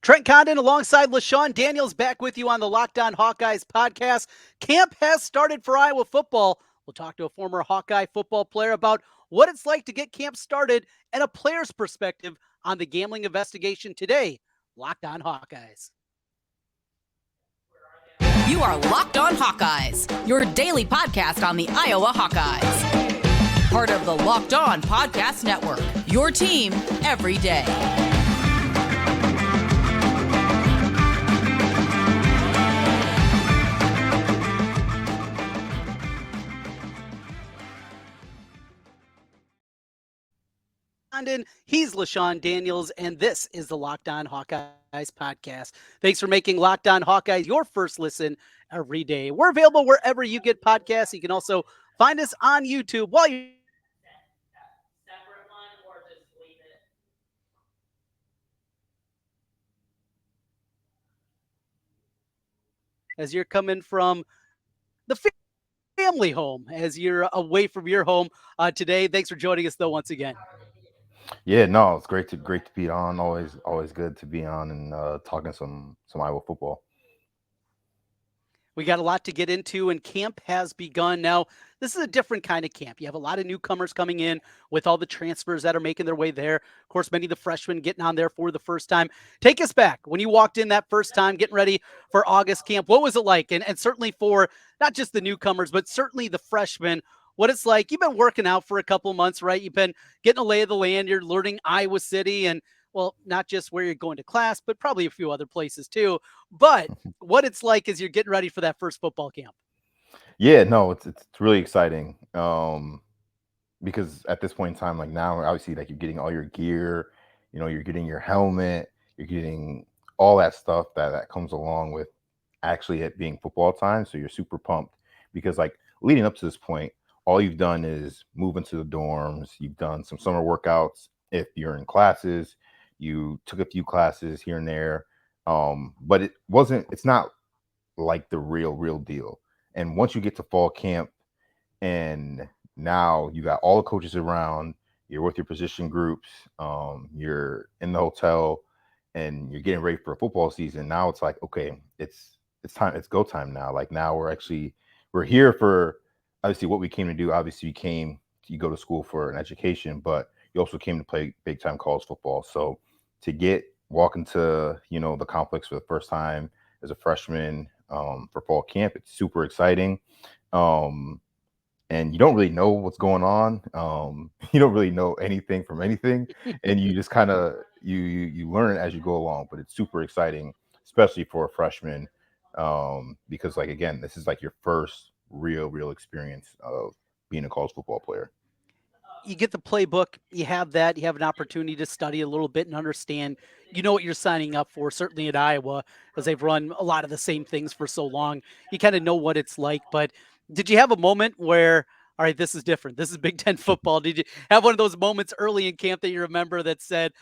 Trent Condon alongside LeShun Daniels back with you on the Locked On Hawkeyes podcast. Camp has started for Iowa football. We'll talk to a former Hawkeye football player about what it's like to get camp started and a player's perspective on the gambling investigation today. Locked On Hawkeyes. You are Locked On Hawkeyes, your daily podcast on the Iowa Hawkeyes. Part of the Locked On Podcast Network, your team every day. He's LeShun Daniels, and this is the Locked On Hawkeyes podcast. Thanks for making Locked On Hawkeyes your first listen every day. We're available wherever you get podcasts. You can also find us on YouTube while you as you're coming from the family home, as you're away from your home today. Thanks for joining us, though, once again. Yeah, no, it's great to be on. Always good to be on and talking some Iowa football. We got a lot to get into, and camp has begun. Now, this is a different kind of camp. You have a lot of newcomers coming in with all the transfers that are making their way there. Of course, many of the freshmen getting on there for the first time. Take us back when you walked in that first time, getting ready for August camp. What was it like? And certainly for not just the newcomers, but certainly the freshmen, what it's like. You've been working out for a couple of months, right? You've been getting a lay of the land. You're learning Iowa City and, well, not just where you're going to class, but probably a few other places too. But what it's like as you're getting ready for that first football camp. Yeah, no, it's really exciting. Because at this point in time, like now, obviously, like you're getting all your gear, you're getting your helmet, you're getting all that stuff that comes along with actually it being football time. So you're super pumped because like leading up to this point, all you've done is move into the dorms. You've done some summer workouts. If you're in classes, you took a few classes here and there. But it's not like the real deal. And once you get to fall camp and now you got all the coaches around, you're with your position groups, you're in the hotel and you're getting ready for a football season. Now it's like, okay, it's time. It's go time now. Like now we're here for obviously what we came to do. Obviously you go to school for an education, but you also came to play big time college football. So to walk into, the complex for the first time as a freshman for fall camp, it's super exciting. And you don't really know what's going on. You don't really know anything from anything. And you just kind of, you learn as you go along, but it's super exciting, especially for a freshman. Because like, again, this is like your first real experience of being a college football player. You get the playbook, you have an opportunity to study a little bit and understand, what you're signing up for, certainly at Iowa, because they've run a lot of the same things for so long. You kind of know what it's like, but did you have a moment where, all right, this is different. This is Big Ten football. Did you have one of those moments early in camp that you remember that said,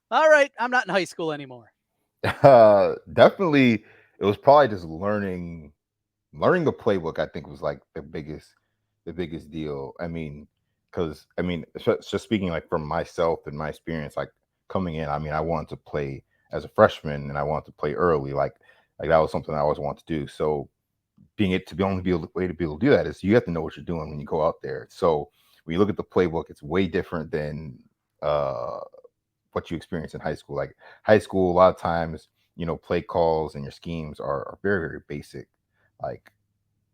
all right, I'm not in high school anymore? Definitely. It was probably just learning the playbook, I think was like the biggest deal. Because just speaking like from myself and my experience, like coming in, I wanted to play as a freshman and I wanted to play early. Like that was something I always wanted to do. So way to be able to do that is you have to know what you're doing when you go out there. So when you look at the playbook, it's way different than what you experience in high school. Like high school, a lot of times, play calls and your schemes are very, very basic. Like,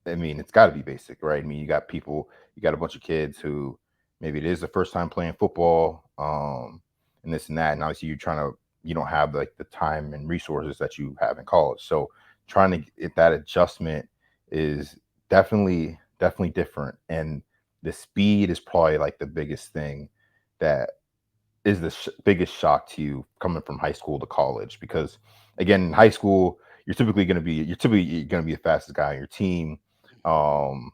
it's got to be basic, right? You got a bunch of kids who maybe it is the first time playing football, and this and that. And obviously you don't have like the time and resources that you have in college. So trying to get that adjustment is definitely different. And the speed is probably like the biggest thing that is the biggest shock to you coming from high school to college, because again, in high school, you're typically going to be the fastest guy on your team. You're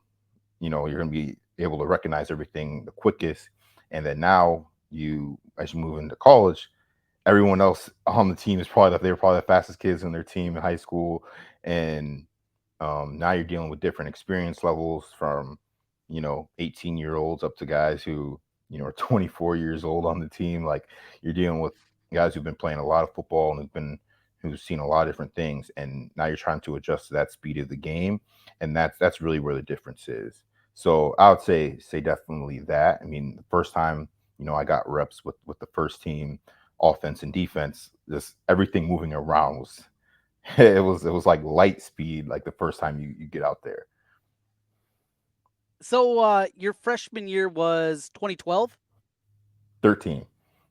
going to be able to recognize everything the quickest. And then now as you move into college, everyone else on the team they were probably the fastest kids in their team in high school. And now you're dealing with different experience levels from, 18-year-olds up to guys who, are 24 years old on the team. Like you're dealing with guys who've been playing a lot of football and have been who's seen a lot of different things, and now you're trying to adjust to that speed of the game, and that's really where the difference is. So I would say definitely that. I mean, the first time I got reps with the first team offense and defense, just everything moving around was it was like light speed, like the first time you get out there. So your freshman year was 2012? 13,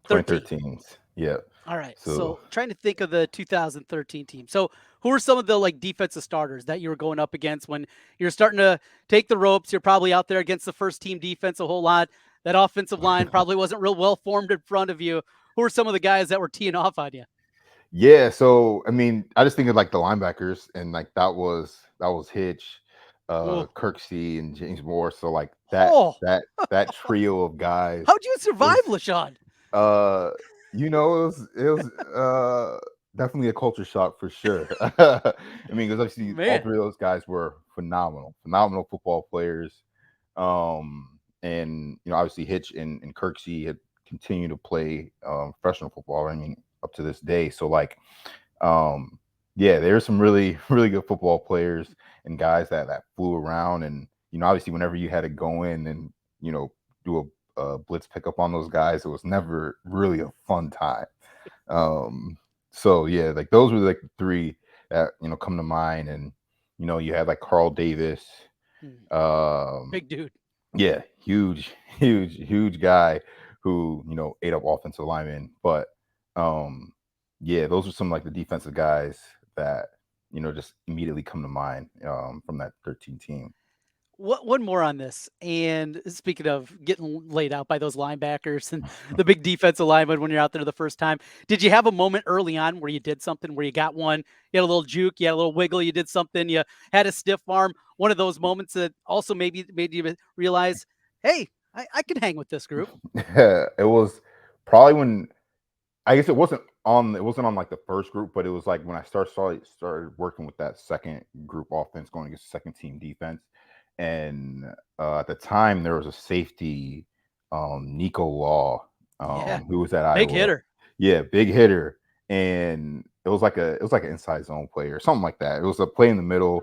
13. 2013s. Yeah. All right. So So trying to think of the 2013 team. So who are some of the like defensive starters that you were going up against when you're starting to take the ropes? You're probably out there against the first team defense a whole lot. That offensive line probably wasn't real well formed in front of you. Who are some of the guys that were teeing off on you? yeah, so I mean, I just think of like the linebackers, and like that was Hitch, Oh, Kirksey, and James Moore. So like that oh, that trio of guys how'd you survive, was LeShun? uh it was definitely a culture shock for sure. I mean, because obviously all Man, three of those guys were phenomenal football players. And obviously Hitch and Kirksey had continued to play professional football. I mean, up to this day. So like, um, yeah, there's some really really good football players and guys that flew around, and obviously whenever you had to go in and do a blitz pickup on those guys, it was never really a fun time. Um, so yeah, like those were like the three that come to mind, and you had like Carl Davis, hmm, um, big dude. yeah, huge, huge guy who ate up offensive linemen. But yeah, those are some like the defensive guys that just immediately come to mind from that 13 team. What one more on this, and speaking of getting laid out by those linebackers and the big defensive lineman when you're out there the first time, did you have a moment early on where you did something, where you got one, you had a little juke, you had a little wiggle, you did something, you had a stiff arm, one of those moments that also maybe made you realize, hey, I can hang with this group? It was probably when I guess it wasn't on like the first group, but it was like when I started working with that second group offense going against the second team defense. And at the time there was a safety, Nico Law, Yeah, who was at big Iowa. hitter. Yeah, big hitter. And it was like an inside zone play or something like that. It was a play in the middle,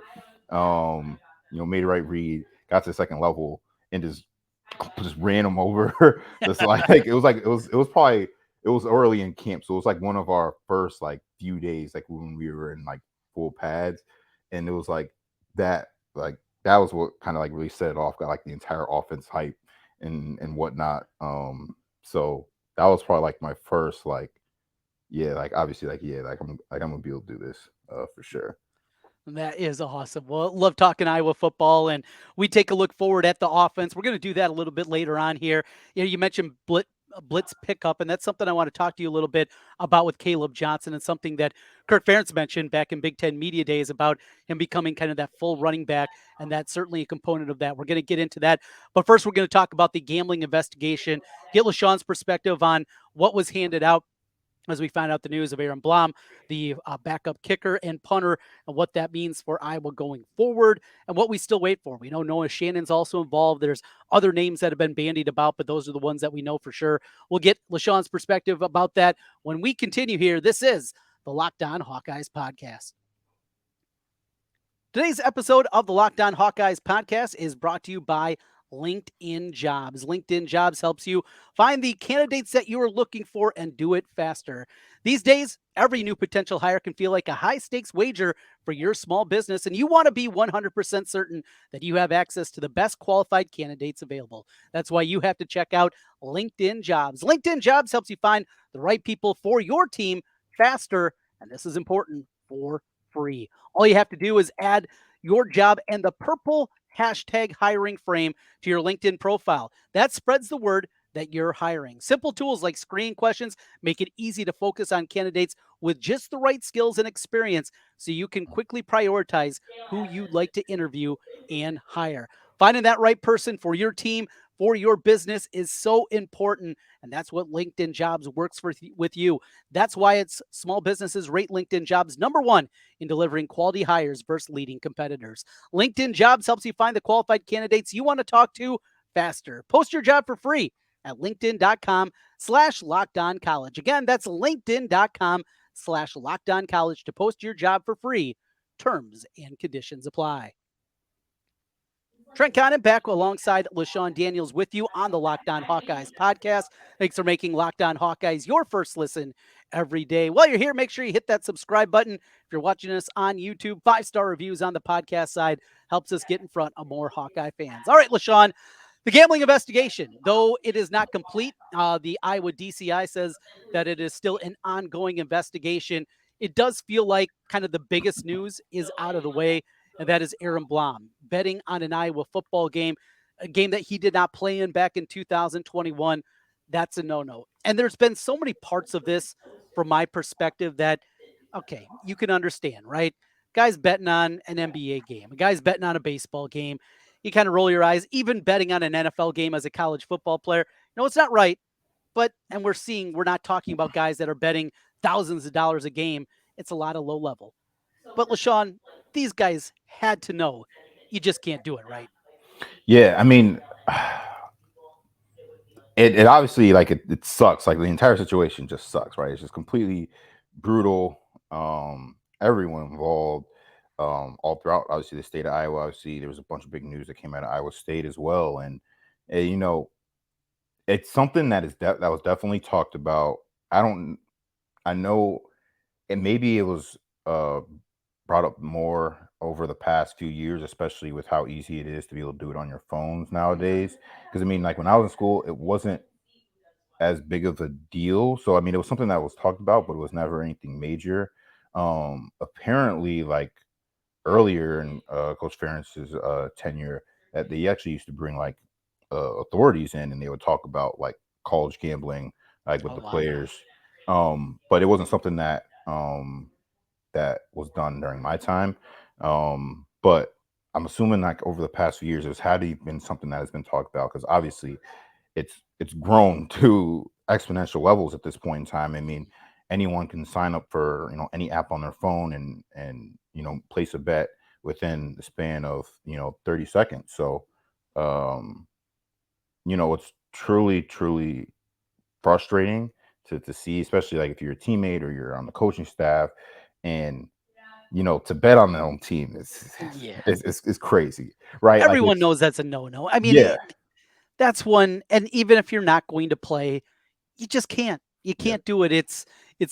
made the right read, got to the second level, and just ran him over. Just like it was probably it was early in camp, so it was like one of our first like few days, like when we were in like full pads, and it was like that was what kind of like really set it off, got like the entire offense hype and whatnot. So that was probably like my first like, yeah, like obviously like yeah, like I'm gonna be able to do this for sure. That is awesome. Well, love talking Iowa football, and we take a look forward at the offense. We're going to do that a little bit later on here. You mentioned blitz pickup, and that's something I want to talk to you a little bit about with Caleb Johnson, and something that Kirk Ferentz mentioned back in Big Ten Media Days about him becoming kind of that full running back, and that's certainly a component of that. We're going to get into that, but first we're going to talk about the gambling investigation, get LeShun's perspective on what was handed out as we find out the news of Aaron Blom, the backup kicker and punter, and what that means for Iowa going forward, and what we still wait for. We know Noah Shannon's also involved. There's other names that have been bandied about, but those are the ones that we know for sure. We'll get LeShun's perspective about that when we continue here. This is the Locked On Hawkeyes podcast. Today's episode of the Locked On Hawkeyes podcast is brought to you by LinkedIn Jobs. LinkedIn Jobs helps you find the candidates that you are looking for and do it faster. These days, every new potential hire can feel like a high-stakes wager for your small business, and you want to be 100% certain that you have access to the best qualified candidates available. That's why you have to check out LinkedIn Jobs. LinkedIn Jobs helps you find the right people for your team faster, and this is important, for free. All you have to do is add your job and the purple hashtag hiring frame to your LinkedIn profile. That spreads the word that you're hiring. Simple tools like screening questions make it easy to focus on candidates with just the right skills and experience so you can quickly prioritize who you'd like to interview and hire. Finding that right person for your team, for your business is so important, and that's what LinkedIn Jobs works with you. That's why it's small businesses rate LinkedIn Jobs number one in delivering quality hires versus leading competitors. LinkedIn Jobs helps you find the qualified candidates you want to talk to faster. Post your job for free at linkedin.com/lockedoncollege. Again, that's linkedin.com FanDuel.com/LockedOnCollege to post your job for free. Terms and conditions apply. Trent Condon back alongside LeShun Daniels with you on the Locked On Hawkeyes podcast. Thanks for making Locked On Hawkeyes your first listen every day. While you're here, make sure you hit that subscribe button. If you're watching us on YouTube, 5-star reviews on the podcast side helps us get in front of more Hawkeye fans. All right, LeShun, the gambling investigation, though it is not complete, the Iowa DCI says that it is still an ongoing investigation. It does feel like kind of the biggest news is out of the way, and that is Aaron Blom betting on an Iowa football game, a game that he did not play in back in 2021. That's a no-no. And there's been so many parts of this from my perspective that, okay, you can understand, right? Guys betting on an NBA game, a guy's betting on a baseball game. You kind of roll your eyes, even betting on an NFL game as a college football player. No, it's not right. And we're not talking about guys that are betting thousands of dollars a game. It's a lot of low level. But LeShun, these guys had to know you just can't do it, right? Yeah, I mean, it obviously, like, it sucks. Like, the entire situation just sucks, right? It's just completely brutal. Everyone involved, all throughout, obviously, the state of Iowa. Obviously, there was a bunch of big news that came out of Iowa State as well. And it's something that that was definitely talked about. I know, and maybe it was brought up more over the past few years, especially with how easy it is to be able to do it on your phones nowadays. Because, I mean, like, when I was in school, it wasn't as big of a deal. So, I mean, it was something that was talked about, but it was never anything major. Apparently, like, earlier in Coach Ferentz's tenure, that they actually used to bring, like, authorities in, and they would talk about, like, college gambling, like, with the players. But it wasn't something that that was done during my time. But I'm assuming, like, over the past few years, there's had to been something that has been talked about, because obviously it's grown to exponential levels at this point in time. I mean, anyone can sign up for any app on their phone and place a bet within the span of 30 seconds. So it's truly frustrating to see, especially, like, if you're a teammate or you're on the coaching staff, and to bet on their own team is crazy, right? Everyone knows that's a no-no. I mean, Yeah. that's one. And even if you're not going to play, you just can't. You can't do it. It's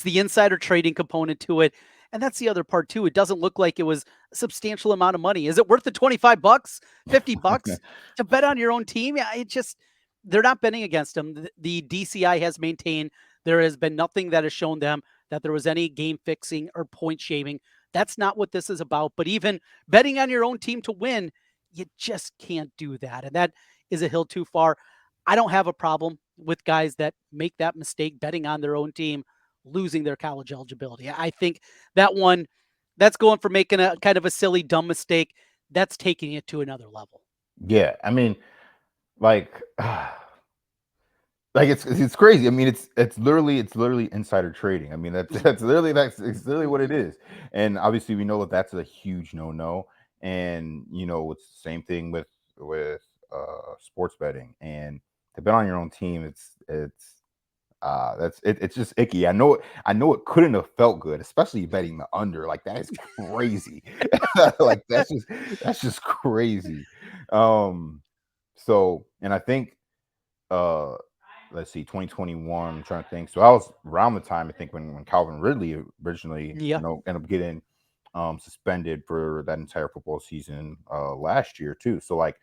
the insider trading component to it. And that's the other part too. It doesn't look like it was a substantial amount of money. Is it worth the $25, $50 to bet on your own team? Yeah, they're not betting against them. The DCI has maintained there has been nothing that has shown them that there was any game fixing or point shaving. That's not what this is about. But even betting on your own team to win, you just can't do that. And that is a hill too far. I don't have a problem with guys that make that mistake betting on their own team, losing their college eligibility. I think that's going for making a kind of a silly, dumb mistake. That's taking it to another level. Yeah. I mean, like, like, it's crazy. I mean, it's literally insider trading. I mean, that's literally what it is. And obviously, we know that that's a huge no. And it's the same thing with sports betting. And to bet on your own team, it's just icky. I know it couldn't have felt good, especially betting the under. Like, that is crazy. Like, that's just crazy. So, and I think let's see, 2021, I'm trying to think. So I was around the time, I think, when Calvin Ridley originally ended up getting suspended for that entire football season last year too. So, like,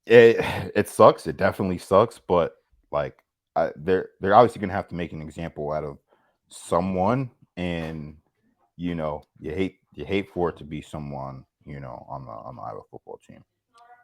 it sucks. It definitely sucks. But, like, they're obviously gonna have to make an example out of someone, and you hate for it to be someone on the Iowa football team.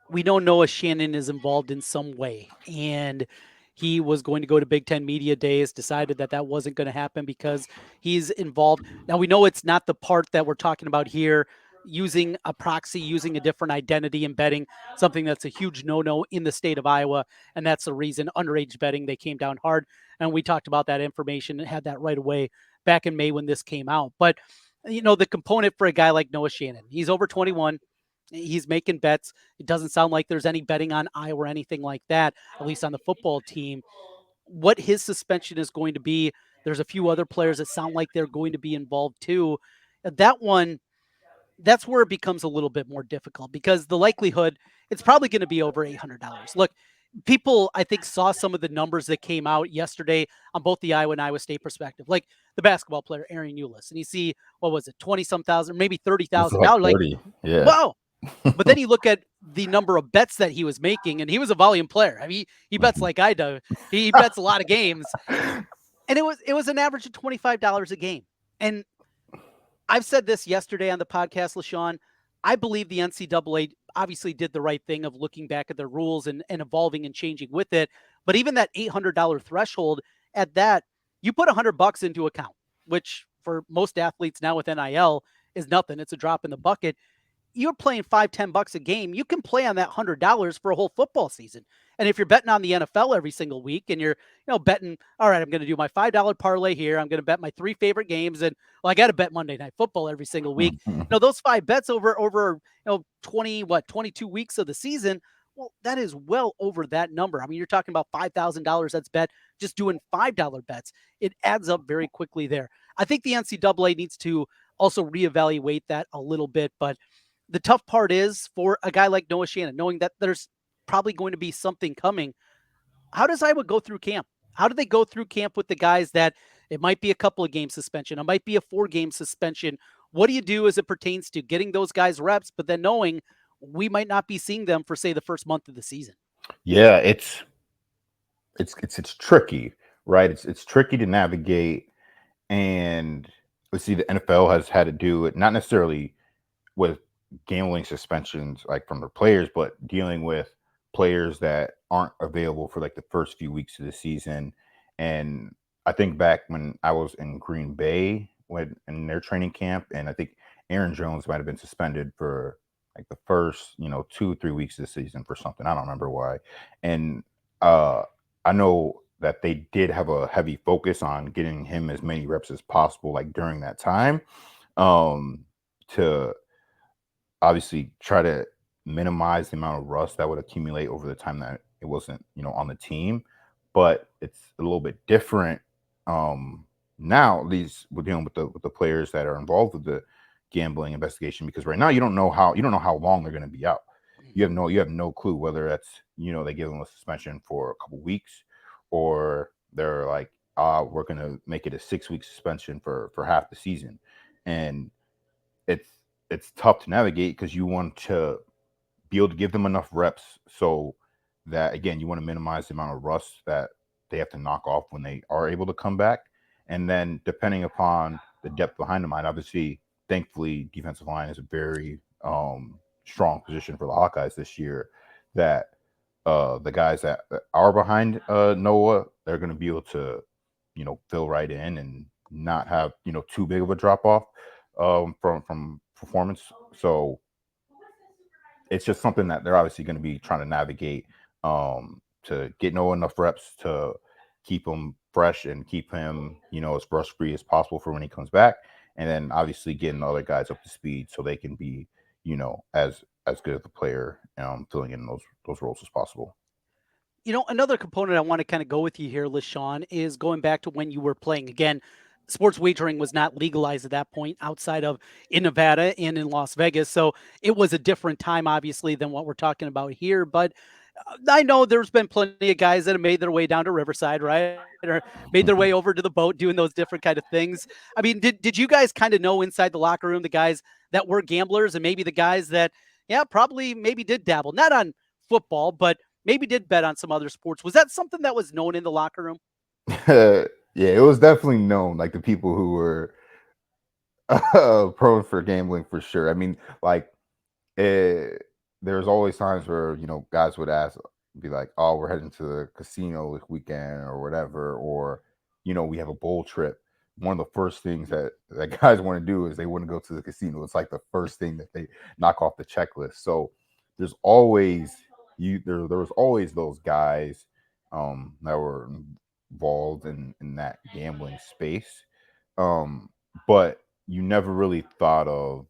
We know Noah Shannon is involved in some way, and he was going to go to Big Ten Media Days, decided that wasn't going to happen because he's involved. Now, we know it's not the part that we're talking about here, using a proxy, using a different identity and betting, something that's a huge no-no in the state of Iowa, and that's the reason underage betting, they came down hard, and we talked about that information and had that right away back in May when this came out. But, the component for a guy like Noah Shannon, he's over 21, he's making bets. It doesn't sound like there's any betting on Iowa or anything like that, at least on the football team. What his suspension is going to be, There's a few other players that sound like they're going to be involved too. That one, that's where it becomes a little bit more difficult because the likelihood it's probably going to be over $800. Look, people I think saw some of the numbers that came out yesterday on both the Iowa and Iowa State perspective, like the basketball player Aaron Eulis, and you see what was it, 20 some thousand, maybe It's 30,000. like Now, like, 30. Yeah. wow. But then you look at the number of bets that he was making, and he was a volume player. I mean, he bets like I do. He bets a lot of games, and it was an average of $25 a game. And I've said this yesterday on the podcast, LeShun. I believe the NCAA obviously did the right thing of looking back at their rules and evolving and changing with it. But even that $800 threshold, at that, you put $100 into account, which for most athletes now with NIL is nothing. It's a drop in the bucket. You're playing $5-10 a game. You can play on that $100 for a whole football season. And if you're betting on the NFL every single week and you're, betting, all right, I'm going to do my $5 parlay here. I'm going to bet my 3 favorite games. And well, I got to bet Monday Night Football every single week. Those 5 bets over 22 weeks of the season. Well, that is well over that number. I mean, you're talking about $5,000 that's bet just doing $5 bets. It adds up very quickly there. I think the NCAA needs to also reevaluate that a little bit, but the tough part is for a guy like Noah Shannon, knowing that there's probably going to be something coming. How does Iowa go through camp? How do they go through camp with the guys that it might be a couple of game suspension? It might be a 4-game suspension. What do you do as it pertains to getting those guys reps, but then knowing we might not be seeing them for, say, the first month of the season? Yeah, it's tricky, right? It's tricky to navigate, and let's see, the NFL has had to do it not necessarily with gambling suspensions like from the players, but dealing with players that aren't available for like the first few weeks of the season. And I think back when I was in Green Bay when in their training camp, and I think Aaron Jones might have been suspended for like the first 2-3 weeks of the season for something. I don't remember why. And I know that they did have a heavy focus on getting him as many reps as possible like during that time, to obviously try to minimize the amount of rust that would accumulate over the time that it wasn't, on the team. But it's a little bit different now, at least we're dealing with the players that are involved with the gambling investigation, because right now you don't know how long they're going to be out. You have no clue whether that's, they give them a suspension for a couple weeks, or they're like, we're going to make it a 6-week suspension for half the season. And it's tough to navigate because you want to be able to give them enough reps so that, again, you want to minimize the amount of rust that they have to knock off when they are able to come back. And then depending upon the depth behind the line, obviously, thankfully, defensive line is a very strong position for the Hawkeyes this year, that the guys that are behind Noah, they're going to be able to, fill right in and not have, too big of a drop off from performance. So it's just something that they're obviously going to be trying to navigate, to get Noah enough reps to keep him fresh and keep him, as rust free as possible for when he comes back. And then obviously getting other guys up to speed so they can be, as good of a player, filling in those roles as possible. Another component I want to kind of go with you here, LeShun, is going back to when you were playing. Again, sports wagering was not legalized at that point outside of in Nevada and in Las Vegas. So it was a different time, obviously, than what we're talking about here. But I know there's been plenty of guys that have made their way down to Riverside, right? Or made their way over to the boat doing those different kind of things. I mean, did you guys kind of know inside the locker room the guys that were gamblers and maybe the guys that, probably maybe did dabble, not on football, but maybe did bet on some other sports? Was that something that was known in the locker room? Yeah, it was definitely known, like the people who were prone for gambling for sure. I mean, like, there's always times where, guys would be like, oh, we're heading to the casino this weekend or whatever, or, we have a bowl trip. One of the first things that guys want to do is they want to go to the casino. It's like the first thing that they knock off the checklist. So there's always there was always those guys that were involved in that gambling space, but you never really thought of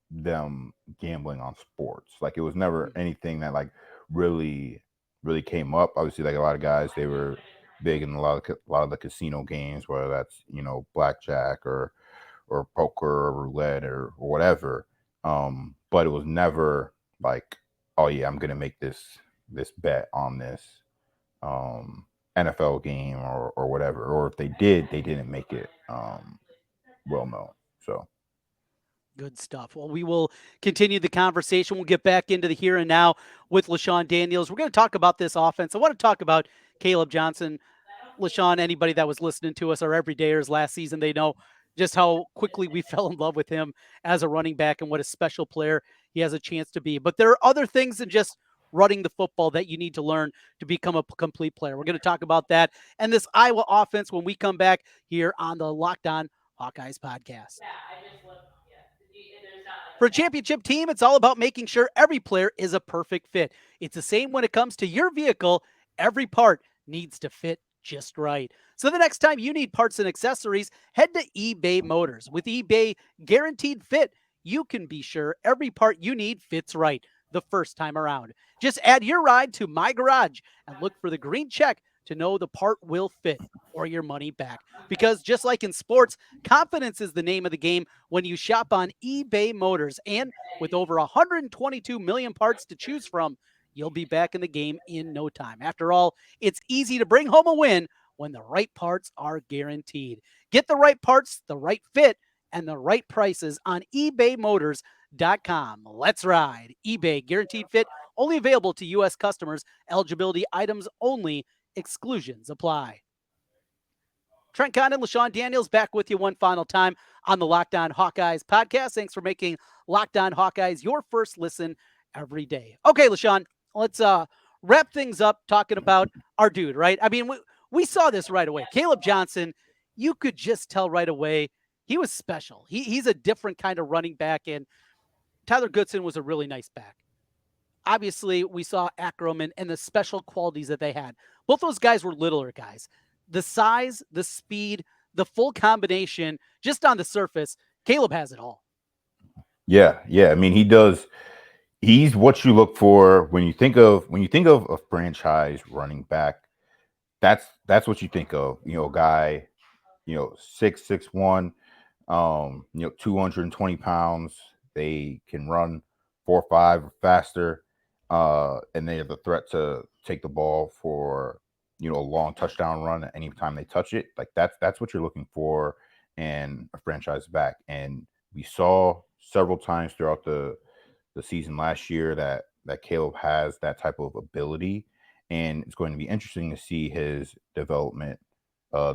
them gambling on sports. Like, it was never anything that like really came up. Obviously, like a lot of guys, they were big in a lot of the casino games, whether that's blackjack or poker or roulette or whatever. But it was never like, oh yeah, I'm gonna make this bet on this um, NFL game or whatever. Or if they did, they didn't make it well known. So Good stuff. Well, we will continue the conversation. We'll get back into the here and now with LeShun Daniels. We're going to talk about this offense. I want to talk about Caleb Johnson. LeShun, anybody that was listening to us, our everydayers last season, they know just how quickly we fell in love with him as a running back and what a special player he has a chance to be. But there are other things than just running the football that you need to learn to become a complete player. We're going to talk about that and this Iowa offense when we come back here on the Locked On Hawkeyes podcast. For a championship team, it's all about making sure every player is a perfect fit. It's the same when it comes to your vehicle. Every part needs to fit just right. So the next time you need parts and accessories, head to eBay Motors. With eBay Guaranteed Fit, you can be sure every part you need fits right the first time around. Just add your ride to My Garage and look for the green check to know the part will fit or your money back. Because just like in sports, confidence is the name of the game when you shop on eBay Motors. And with over 122 million parts to choose from, you'll be back in the game in no time. After all, it's easy to bring home a win when the right parts are guaranteed. Get the right parts, the right fit, and the right prices on ebaymotors.com. Let's ride. eBay Guaranteed Fit, only available to U.S. customers. Eligibility items only. Exclusions apply. Trent Condon LeShun Daniels back with you one final time on the Locked On Hawkeyes podcast. Thanks for making Locked On Hawkeyes your first listen every day. Okay, LeShun, let's wrap things up talking about our dude, right? I mean, we saw this right away. Caleb Johnson, you could just tell right away he was special. He's a different kind of running back, and Tyler Goodson was a really nice back. Obviously, we saw Akram and the special qualities that they had. Both those guys were littler guys. The size, the speed, the full combination, just on the surface, Caleb has it all. Yeah. I mean, he does. He's what you look for when you think of a franchise running back. That's what you think of. A guy, 6'1", 220 pounds. They can run 4.5 or faster, and they have the threat to take the ball for a long touchdown run at any time they touch it. Like that's what you're looking for in a franchise back. And we saw several times throughout the season last year that Caleb has that type of ability, and it's going to be interesting to see his development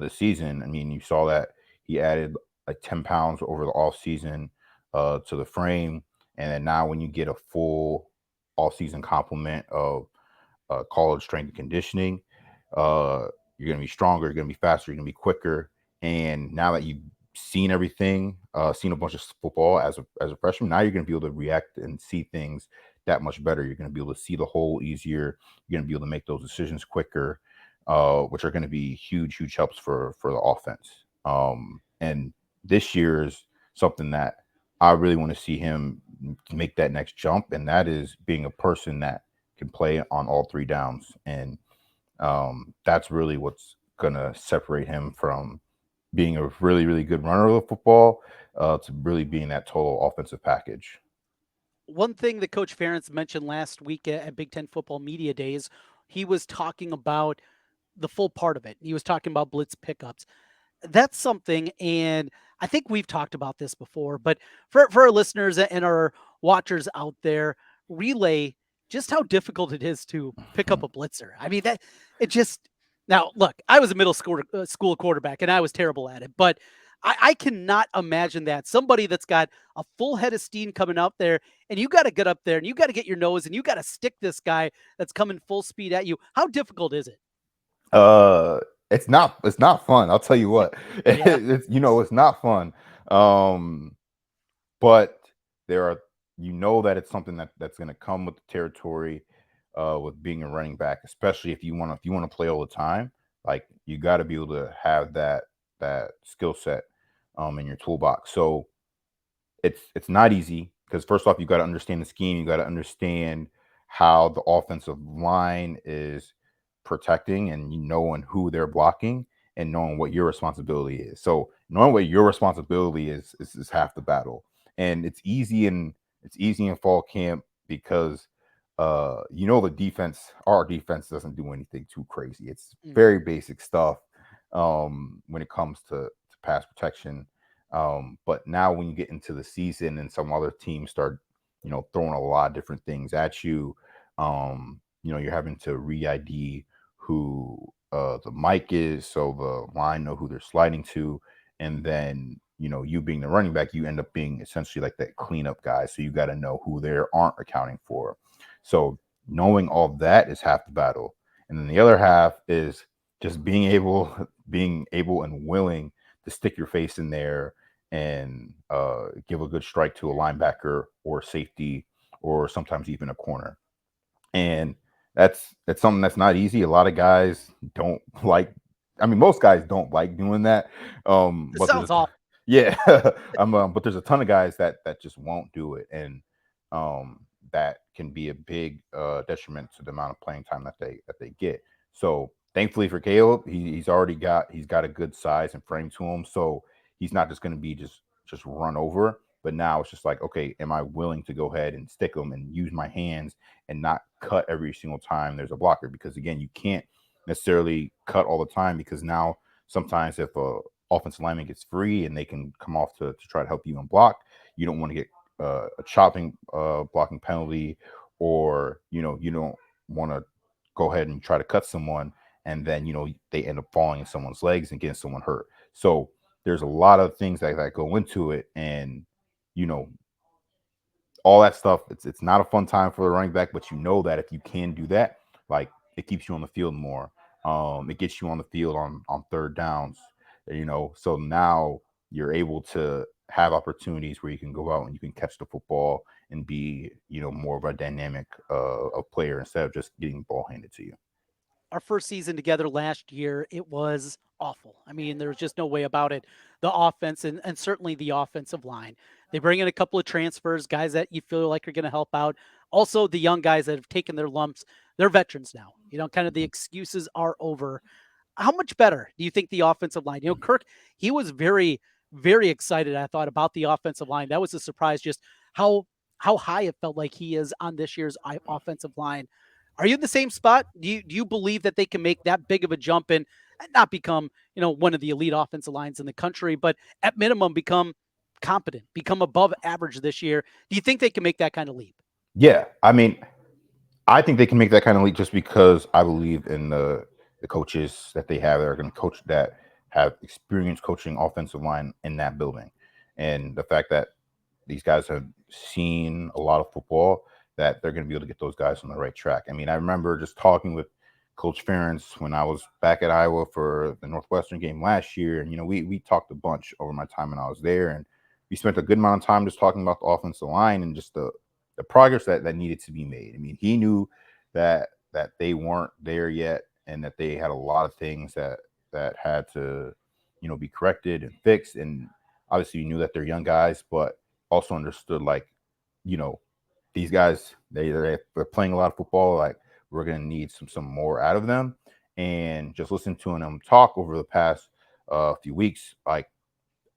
this season. I mean, you saw that he added like 10 pounds over the off season to the frame, and then now when you get a full off season complement of college strength and conditioning, you're going to be stronger, you're going to be faster, you're going to be quicker. And now that you've seen everything, seen a bunch of football as a freshman, now you're going to be able to react and see things that much better. You're going to be able to see the hole easier. You're going to be able to make those decisions quicker, which are going to be huge helps for the offense. And this year is something that I really want to see him make that next jump, and that is being a person that can play on all three downs. And that's really what's going to separate him from being a really good runner of the football to really being that total offensive package. One thing that Coach Ferentz mentioned last week at Big Ten Football Media Days, he was talking about the full part of it. He was talking about blitz pickups. That's something, and I think we've talked about this before, but for our listeners and our watchers out there, relay just how difficult it is to pick up a blitzer. I mean, now look, I was a middle school quarterback and I was terrible at it, but I cannot imagine that somebody that's got a full head of steam coming out there, and you got to get up there and you got to get your nose and you got to stick this guy that's coming full speed at you. How difficult is it? It's not fun. I'll tell you what. Yeah. It's not fun. But there are, that it's something that's going to come with the territory, with being a running back, especially if you want to play all the time. Like, you got to be able to have that skill set in your toolbox. So it's not easy, because first off, you got to understand the scheme. You got to understand how the offensive line is protecting and knowing who they're blocking and knowing what your responsibility is. So knowing what your responsibility is half the battle. And it's easy in fall camp because the defense, our defense doesn't do anything too crazy. It's Mhm. very basic stuff when it comes to pass protection. But now when you get into the season and some other teams start, throwing a lot of different things at you, you're having to re-ID who the mic is, so the line know who they're sliding to, and then you being the running back, you end up being essentially like that cleanup guy. So you got to know who they aren't accounting for. So knowing all that is half the battle, and then the other half is just being able and willing to stick your face in there and give a good strike to a linebacker or safety or sometimes even a corner. And that's something that's not easy. A lot of guys don't like. I mean, most guys don't like doing that. It But there's sounds awful. yeah, but there's a ton of guys that just won't do it, and um, that can be a big detriment to the amount of playing time that they get. So thankfully for Caleb, he's got a good size and frame to him, so he's not just going to be just run over. But now it's just like, okay, am I willing to go ahead and stick him and use my hands and not cut every single time there's a blocker? Because again, you can't necessarily cut all the time, because now sometimes if a offensive lineman gets free and they can come off to try to help you and block, you don't want to get a chopping blocking penalty, or you don't want to go ahead and try to cut someone and then they end up falling in someone's legs and getting someone hurt. So there's a lot of things that go into it, and you know all that stuff. It's not a fun time for the running back, but you know that if you can do that, like, it keeps you on the field more. It gets you on the field on third downs. So now you're able to have opportunities where you can go out and you can catch the football and be more of a dynamic of player instead of just getting the ball handed to you. Our first season together last year, it was awful. I mean, there was just no way about it. The offense and certainly the offensive line. They bring in a couple of transfers, guys that you feel like are going to help out. Also, the young guys that have taken their lumps, they're veterans now. Kind of the excuses are over. How much better do you think the offensive line? Kirk, he was very, very excited, I thought, about the offensive line. That was a surprise, just how high it felt like he is on this year's offensive line. Are you in the same spot? Do you believe that they can make that big of a jump and not become, one of the elite offensive lines in the country, but at minimum become competent, become above average this year? Do you think they can make that kind of leap? Yeah, I mean, I think they can make that kind of leap just because I believe in the coaches that they have that are going to coach, that have experience coaching offensive line in that building, and the fact that these guys have seen a lot of football, that they're going to be able to get those guys on the right track. I mean, I remember just talking with Coach Ferentz when I was back at Iowa for the Northwestern game last year, and we talked a bunch over my time when I was there, and we spent a good amount of time just talking about the offensive line and just the progress that needed to be made. I mean, he knew that they weren't there yet, and that they had a lot of things that had to be corrected and fixed. And obviously, you knew that they're young guys, but also understood, like, you know these guys, they're playing a lot of football. Like, we're gonna need some more out of them. And just listening to them talk over the past few weeks, like,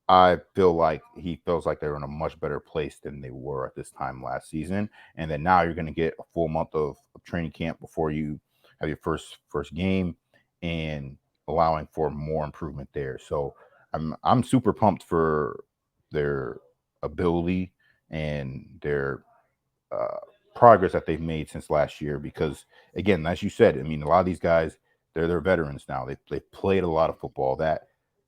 I feel like he feels like they're in a much better place than they were at this time last season. And then now you're going to get a full month of training camp before you have your first game, and allowing for more improvement there. So I'm super pumped for their ability and their uh, progress that they've made since last year. Because again, as you said, I mean, a lot of these guys, they're veterans now. They've played a lot of football. That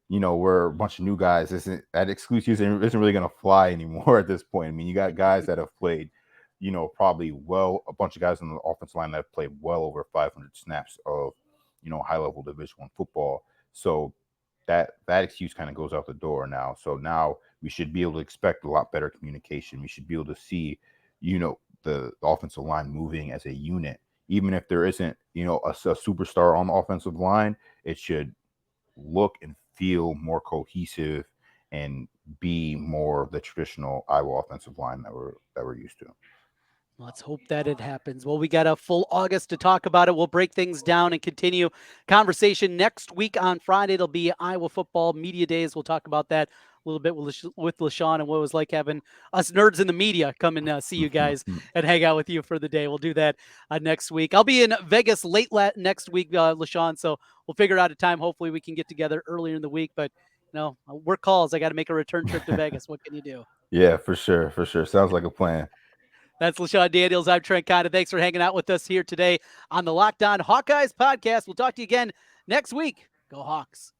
we're a bunch of new guys. Isn't that exclusive isn't really going to fly anymore at this point. I mean, you got guys that have played, probably a bunch of guys on the offensive line that have played well over 500 snaps of, high level Division I football. So that excuse kind of goes out the door now. So now we should be able to expect a lot better communication. We should be able to see, the offensive line moving as a unit. Even if there isn't, a superstar on the offensive line, it should look and feel more cohesive and be more of the traditional Iowa offensive line that we're used to. Let's hope that it happens. Well, we got a full August to talk about it. We'll break things down and continue conversation next week on Friday. It'll be Iowa football media days. We'll talk about that a little bit with LeShun and what it was like having us nerds in the media come and see you guys and hang out with you for the day. We'll do that next week. I'll be in Vegas late next week, LeShun, so we'll figure out a time. Hopefully we can get together earlier in the week, but work calls. I got to make a return trip to Vegas. What can you do? Yeah, for sure. Sounds like a plan. That's LeShun Daniels. I'm Trent Condon. Thanks for hanging out with us here today on the Locked On Hawkeyes podcast. We'll talk to you again next week. Go Hawks.